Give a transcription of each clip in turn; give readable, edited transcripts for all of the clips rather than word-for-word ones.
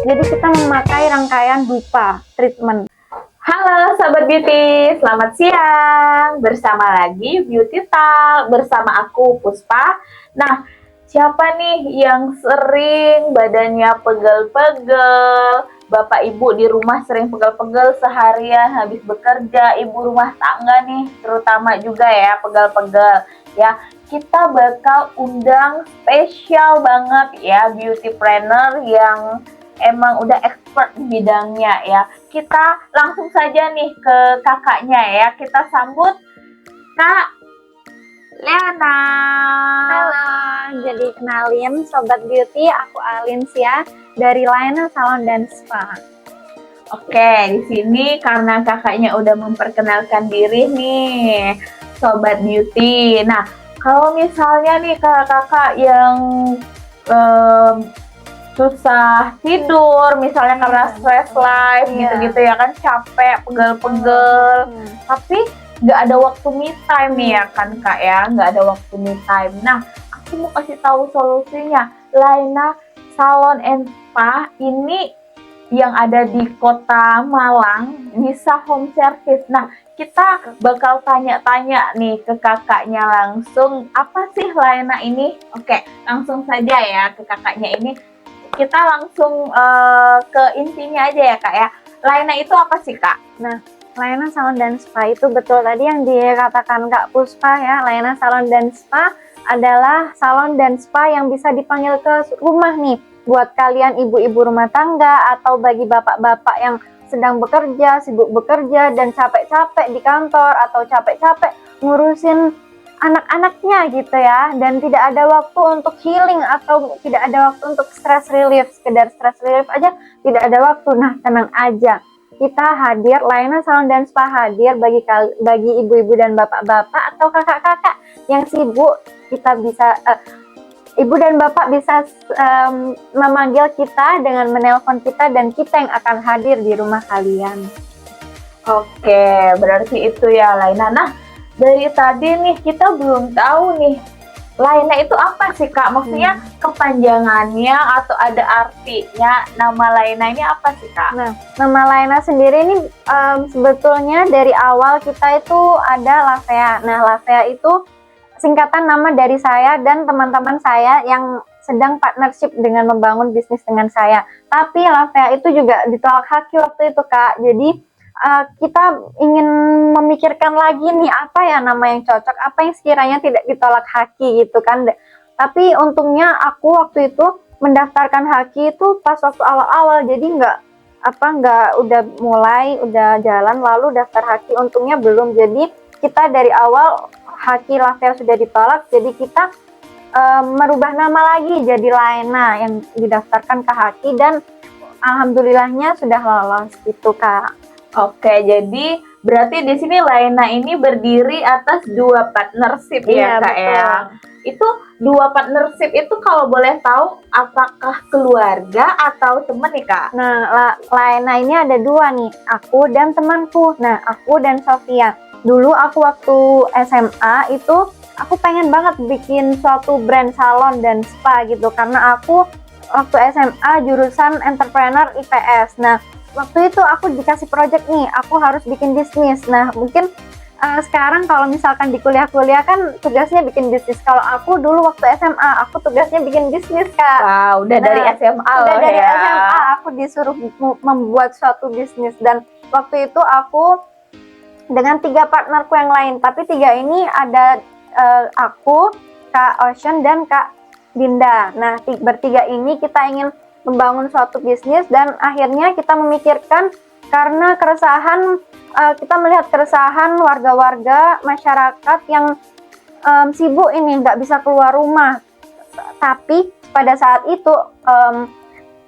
Jadi kita memakai rangkaian dupa treatment. Halo Sobat Beauty, selamat siang. Bersama lagi Beauty Talk bersama aku Puspa. Nah, siapa nih yang sering badannya pegel-pegel? Bapak ibu di rumah sering pegel-pegel seharian habis bekerja, ibu rumah tangga nih terutama juga ya pegel-pegel. Ya, kita bakal undang spesial banget ya beauty planner yang emang udah expert di bidangnya ya. Kita langsung saja nih ke kakaknya ya. Kita sambut Kak Leana. Halo, jadi kenalin Sobat Beauty, aku Alinsia dari Laena Salon dan Spa. Oke, di sini karena kakaknya udah memperkenalkan diri nih, Sobat Beauty. Nah, kalau misalnya nih kakak-kakak yang susah tidur, misalnya karena stress life gitu-gitu ya kan, capek, pegel-pegel, tapi nggak ada waktu me time nih ya kan Kak ya, nggak ada waktu me time. Nah, aku mau kasih tahu solusinya. Laena Salon and Spa ini yang ada di Kota Malang bisa home service. Nah, kita bakal tanya-tanya nih ke kakaknya langsung, apa sih Laena ini? Oke, langsung saja ya ke kakaknya ini. Kita langsung ke intinya aja ya Kak ya. Laena itu apa sih Kak? Nah, Laena Salon dan Spa itu betul tadi yang dikatakan Kak Puspa ya. Laena Salon dan Spa adalah salon dan spa yang bisa dipanggil ke rumah nih. Buat kalian ibu-ibu rumah tangga atau bagi bapak-bapak yang sedang bekerja, sibuk bekerja dan capek-capek di kantor atau capek-capek ngurusin anak-anaknya gitu ya, dan tidak ada waktu untuk healing atau tidak ada waktu untuk stress relief, sekedar stress relief aja tidak ada waktu. Nah, tenang aja, kita hadir, Laena Salon dan Spa hadir bagi ibu-ibu dan bapak-bapak atau kakak-kakak yang sibuk. Kita bisa ibu dan bapak bisa memanggil kita dengan menelpon kita dan kita yang akan hadir di rumah kalian. Oke, berarti itu ya Laena. Nah, dari tadi nih kita belum tahu nih Laena itu apa sih Kak? Maksudnya kepanjangannya atau ada artinya, nama Laena ini apa sih Kak? Nah, nama Laena sendiri ini sebetulnya dari awal kita itu ada Lavea. Nah, Lavea itu singkatan nama dari saya dan teman-teman saya yang sedang partnership dengan membangun bisnis dengan saya. Tapi Lavea itu juga ditolak Haki waktu itu Kak. Jadi kita ingin memikirkan lagi nih apa ya nama yang cocok, apa yang sekiranya tidak ditolak Haki gitu kan. Tapi untungnya aku waktu itu mendaftarkan Haki itu pas waktu awal-awal, jadi nggak udah mulai udah jalan lalu daftar Haki, untungnya belum. Jadi kita dari awal Haki Lavea sudah ditolak, jadi kita merubah nama lagi jadi Laena yang didaftarkan ke Haki dan alhamdulillahnya sudah lolos gitu Kak. Oke, jadi berarti di sini Laena ini berdiri atas dua partnership ya Kak betul. ya. Itu dua partnership itu kalau boleh tahu apakah keluarga atau teman nih Kak? Nah, Laena ini ada dua nih, aku dan temanku. Nah, aku dan Sofia. Dulu aku waktu SMA itu aku pengen banget bikin suatu brand salon dan spa gitu, karena aku waktu SMA jurusan entrepreneur IPS. Nah, waktu itu aku dikasih project nih, aku harus bikin bisnis. Nah, mungkin sekarang kalau misalkan di kuliah-kuliah kan tugasnya bikin bisnis. Kalau aku dulu waktu SMA, aku tugasnya bikin bisnis Kak. Wow, udah dari SMA udah loh dari ya. SMA aku disuruh membuat suatu bisnis, dan waktu itu aku dengan 3 partnerku yang lain. Tapi 3 ini ada aku, Kak Ocean, dan Kak Dinda. Nah, bertiga ini kita ingin membangun suatu bisnis dan akhirnya kita memikirkan karena keresahan, kita melihat keresahan warga-warga masyarakat yang sibuk ini nggak bisa keluar rumah. Tapi pada saat itu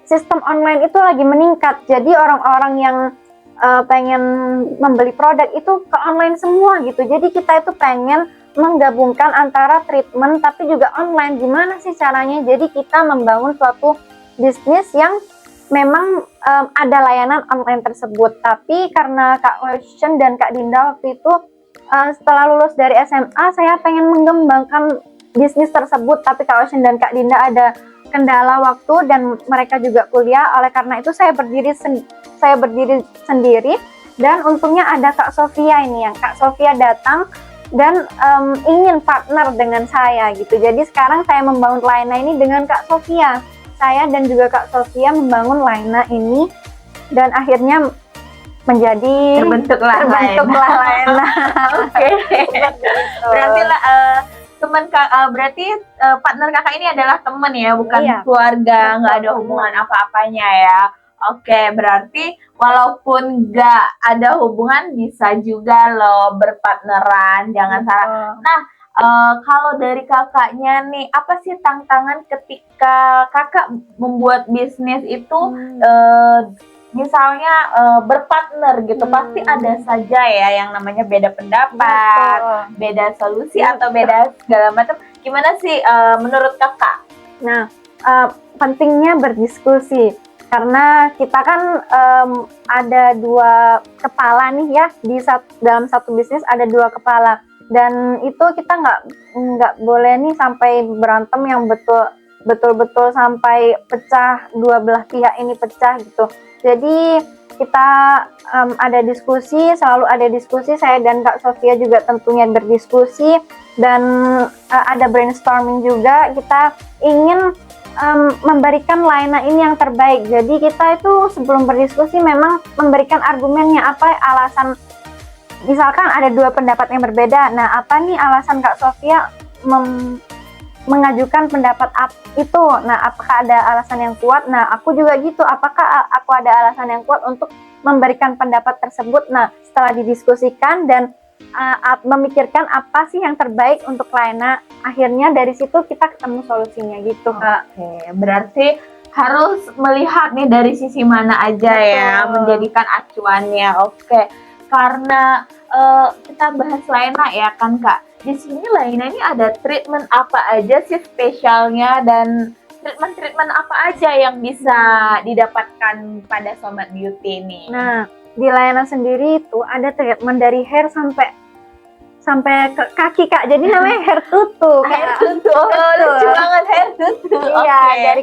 sistem online itu lagi meningkat, jadi orang-orang yang pengen membeli produk itu ke online semua gitu. Jadi kita itu pengen menggabungkan antara treatment tapi juga online. Gimana sih caranya? Jadi kita membangun suatu bisnis yang memang ada layanan online tersebut. Tapi karena Kak Ocean dan Kak Dinda waktu itu setelah lulus dari SMA, saya pengen mengembangkan bisnis tersebut. Tapi Kak Ocean dan Kak Dinda ada kendala waktu dan mereka juga kuliah. Oleh karena itu saya berdiri sendiri, dan untungnya ada Kak Sofia ini, yang Kak Sofia datang dan ingin partner dengan saya gitu. Jadi sekarang saya membangun Laina ini dengan Kak Sofia. Saya dan juga Kak Sofia membangun Laina ini dan akhirnya menjadi terbentuklah Laina. Oke. Berarti berarti partner kakak ini adalah teman ya, bukan Iya. keluarga, nggak ada hubungan apa-apanya ya. Oke, berarti walaupun nggak ada hubungan bisa juga loh berpartneran, jangan salah. Nah, kalau dari kakaknya nih, apa sih tantangan ketika kakak membuat bisnis itu? Misalnya berpartner gitu, pasti ada saja ya yang namanya beda pendapat, beda solusi atau beda segala macam. Gimana sih menurut kakak? Nah, pentingnya berdiskusi karena kita kan ada dua kepala nih ya, dalam satu bisnis ada dua kepala, dan itu kita nggak boleh nih sampai berantem yang betul-betul sampai pecah, dua belah pihak ini pecah gitu. Jadi kita ada diskusi, selalu ada diskusi. Saya dan Kak Sofia juga tentunya berdiskusi, dan ada brainstorming juga. Kita ingin memberikan Laina ini yang terbaik. Jadi kita itu sebelum berdiskusi memang memberikan argumennya, apa alasan, misalkan ada dua pendapat yang berbeda. Nah, apa nih alasan Kak Sofia mengajukan pendapat itu? Nah, apakah ada alasan yang kuat? Nah, aku juga gitu, apakah aku ada alasan yang kuat untuk memberikan pendapat tersebut? Nah, setelah didiskusikan dan memikirkan apa sih yang terbaik untuk Laina, akhirnya dari situ kita ketemu solusinya gitu, Kak. Oke, berarti harus melihat nih dari sisi mana aja. Betul. Ya, menjadikan acuannya. Oke, karena kita bahas Laina ya kan Kak. Di sini Laina ini ada treatment apa aja sih spesialnya, dan treatment apa aja yang bisa didapatkan pada Sobat Beauty ini? Nah, di Laina sendiri itu ada treatment dari hair sampai ke kaki, Kak. Jadi namanya hair tutu. Hair tutu. Lucu banget, hair tutu. Iya, dari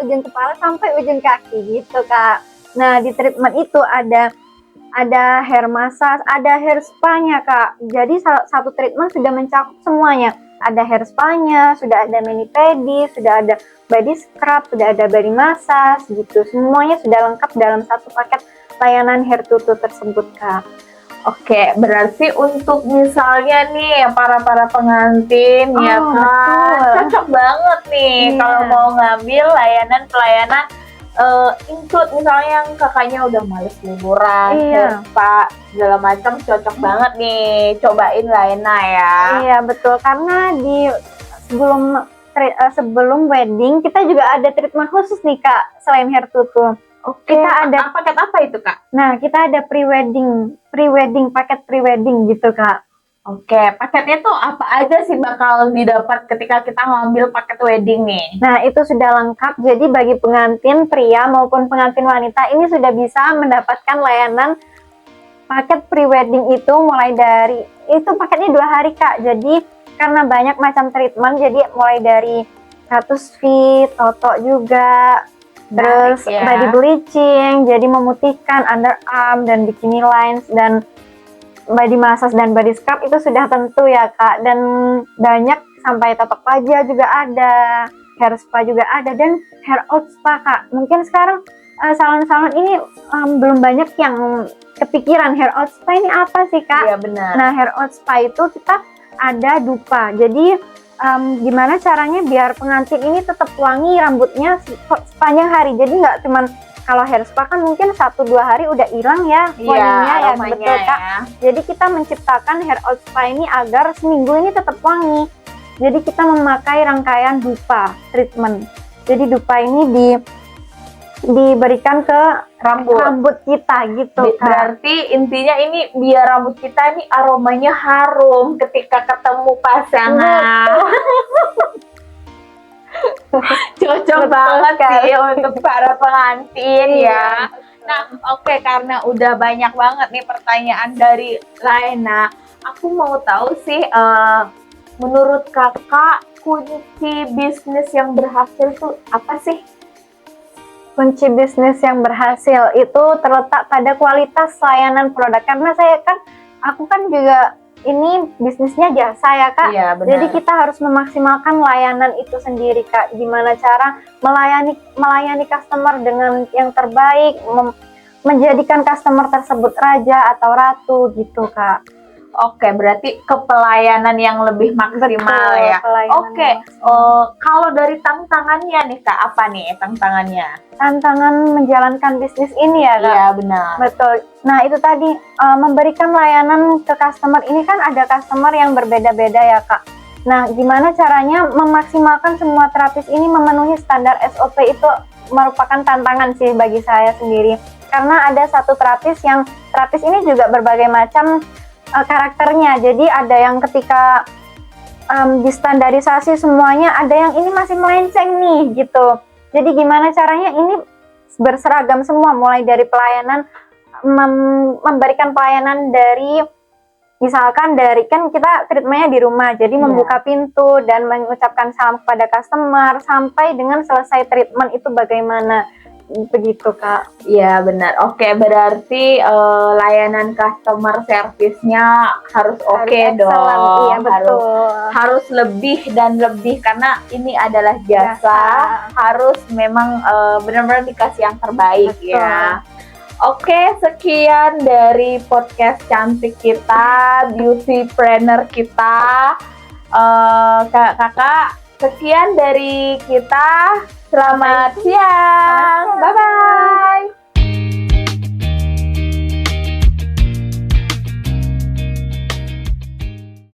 ujung kepala sampai ujung kaki gitu, Kak. Nah, di treatment itu ada hair massage, ada hair spa-nya, Kak. Jadi satu treatment sudah mencakup semuanya. Ada hair spa-nya, sudah ada mani pedi, sudah ada body scrub, sudah ada body massage gitu. Semuanya sudah lengkap dalam satu paket layanan hair tutu tersebut, Kak. Oke, berarti untuk misalnya nih para pengantin ya kan, cocok banget nih kalau mau ngambil pelayanan include misalnya yang kakaknya udah males liburan, Pak, segala macam, cocok banget nih, cobain Laina ya. Iya betul, karena di sebelum wedding kita juga ada treatment khusus nih Kak, selain hair tutu. Oke, kita ada paket apa itu Kak? Nah, kita ada paket pre-wedding gitu Kak. Oke, paketnya tuh apa aja sih bakal didapat ketika kita ngambil paket wedding nih? Nah, itu sudah lengkap. Jadi bagi pengantin pria maupun pengantin wanita ini sudah bisa mendapatkan layanan paket pre-wedding itu mulai dari, itu paketnya 2 hari Kak. Jadi karena banyak macam treatment, jadi mulai dari status fit, toto juga, terus body bleaching, jadi memutihkan underarm dan bikini lines, dan body massage dan body scrub itu sudah tentu ya Kak, dan banyak sampai totok wajah juga ada, hair spa juga ada, dan hair out spa Kak. Mungkin sekarang salon-salon ini belum banyak yang kepikiran hair out spa ini apa sih Kak? Iya benar. Nah, hair out spa itu kita ada dupa, jadi gimana caranya biar pengantin ini tetap wangi rambutnya sepanjang hari. Jadi nggak cuman, kalau hair spa kan mungkin 1-2 hari udah hilang ya wanginya ya, betul Kak. Jadi kita menciptakan hair out spa ini agar seminggu ini tetap wangi. Jadi kita memakai rangkaian dupa treatment. Jadi dupa ini diberikan ke rambut kita gitu Kak. Berarti intinya ini biar rambut kita ini aromanya harum ketika ketemu pasangan. Cocok banget sih untuk para pengantin ya. Nah, oke, karena udah banyak banget nih pertanyaan dari Laina, aku mau tahu sih menurut kakak kunci bisnis yang berhasil tuh apa sih? Kunci bisnis yang berhasil itu terletak pada kualitas layanan produk. Karena aku kan juga ini bisnisnya jasa ya Kak. Iya, benar. Jadi kita harus memaksimalkan layanan itu sendiri Kak. Gimana cara melayani customer dengan yang terbaik, menjadikan customer tersebut raja atau ratu gitu Kak. Oke, berarti ke pelayanan yang lebih maksimal. Betul, ya. pelayanan Oke, yang maksimal. kalau dari tantangannya nih Kak, apa nih tantangannya? Tantangan menjalankan bisnis ini ya Kak. Iya, benar. Betul. Nah itu tadi memberikan layanan ke customer ini kan ada customer yang berbeda-beda ya Kak. Nah gimana caranya memaksimalkan semua terapis ini memenuhi standar SOP itu merupakan tantangan sih bagi saya sendiri. Karena ada satu terapis ini juga berbagai macam karakternya. Jadi ada yang ketika distandarisasi semuanya, ada yang ini masih melenceng nih gitu. Jadi gimana caranya ini berseragam semua, mulai dari pelayanan, memberikan pelayanan dari misalkan dari kan kita treatmentnya di rumah, jadi membuka pintu dan mengucapkan salam kepada customer sampai dengan selesai treatment itu bagaimana. Begitu Kak. Iya benar. Oke, berarti layanan customer service-nya harus oke dong. Iya betul. Harus lebih dan lebih karena ini adalah jasa. Harus memang benar-benar dikasih yang terbaik. Betul. Ya. Oke, sekian dari podcast cantik kita, beauty planner kita, kakak. Sekian dari kita. Selamat siang. Bye-bye.